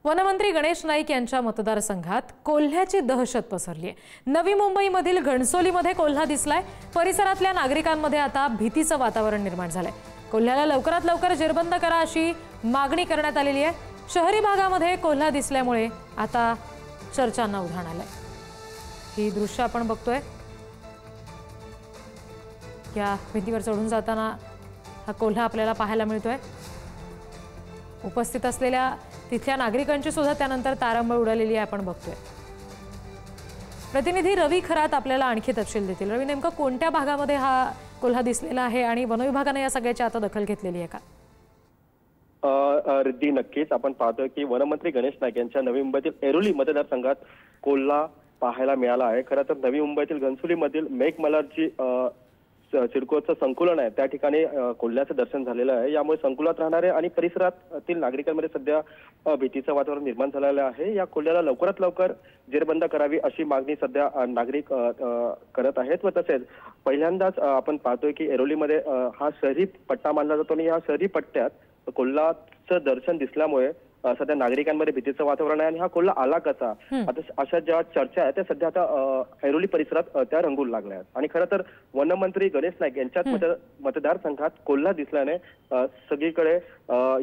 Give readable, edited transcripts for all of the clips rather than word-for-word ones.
वनमंत्री गणेश नाईक यांच्या मतदारसंघात कोल्ह्याची दहशत पसरली आहे। नवी मुंबईमधील घणसोलीमध्ये कोल्हा दिसलाय। परिसरातल्या नागरिकांमध्ये आता भीतीचं वातावरण निर्माण झालंय। कोल्ह्याला लवकरात लवकर जेरबंद करा अशी मागणी करण्यात आलेली आहे। शहरी भागामध्ये कोल्हा दिसल्यामुळे आता चर्चांना उधाण आलंय। ही दृश्य आपण बघतोय। या भिंतीवर चढून जाताना हा कोल्हा आपल्याला पाहायला मिळतोय। उपस्थित असलेल्या तिथल्या नागरिकांची सुद्धा त्यानंतर तारंबळ उडालेली आहे आपण बघतोय। प्रतिनिधी रवी खरात आपल्याला आणखी तपशील देतील। रवी, नेमका कोणत्या भागामध्ये हा कोल्हा दिसलेला आहे आणि वनविभागाने या सगळ्याची आता दखल घेतलेली आहे का? रिद्धी, नक्कीच आपण पाहतोय की वनमंत्री गणेश नाईक यांच्या नवी मुंबईतील ऐरोली मतदारसंघात कोल्हा पाहायला मिळाला आहे। खरं तर नवी मुंबईतील घणसोलीमधील मेघमल्हारची सिडकोचं संकुलन आहे, त्या ठिकाणी कोल्ह्याचं दर्शन झालेलं आहे। यामुळे संकुलात राहणारे आणि परिसरातील नागरिकांमध्ये सध्या भीतीचं वातावरण निर्माण झालेलं आहे। या कोल्ह्याला लवकरात लवकर जेरबंद करावी अशी मागणी सध्या नागरिक करत आहेत। व तसेच पहिल्यांदाच आपण पाहतोय की ऐरोलीमध्ये हा शहरी पट्टा मानला जातो आणि या शहरी पट्ट्यात कोल्ह्याचं दर्शन दिसल्यामुळे सध्या नागरिकांमध्ये भीतीचं वातावरण आहे आणि हा कोल्हा आला कसा, आता अशा ज्या चर्चा आहेत त्या सध्या आता ऐरोली परिसरात त्या रंगू लागल्या आहेत। आणि खरं तर वनमंत्री गणेश नाईक यांच्याच मतदारसंघात कोल्हा दिसल्याने सगळीकडे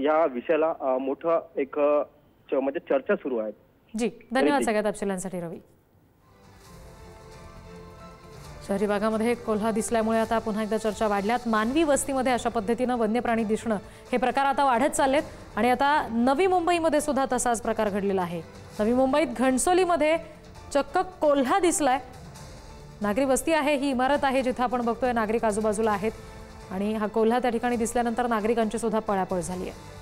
या विषयाला मोठं एक म्हणजे चर्चा सुरू आहे। जी, धन्यवाद सगळ्या तपशिलांसाठी रवी। शहरी भागामध्ये कोल्हा दिसल्यामुळे आता पुन्हा एकदा चर्चा वाढल्यात। मानवी वस्तीमध्ये अशा पद्धतीनं वन्य प्राणी दिसणं हे प्रकार आता वाढत चाललेत आणि आता नवी मुंबईमध्ये सुद्धा तसाच प्रकार घडलेला आहे। नवी मुंबईत घणसोलीमध्ये चक्क कोल्हा दिसलाय। नागरी वस्ती आहे, ही इमारत आहे जिथे आपण बघतोय नागरिक आजूबाजूला आहेत आणि हा कोल्हा त्या ठिकाणी दिसल्यानंतर नागरिकांची सुद्धा पळापळ झाली आहे।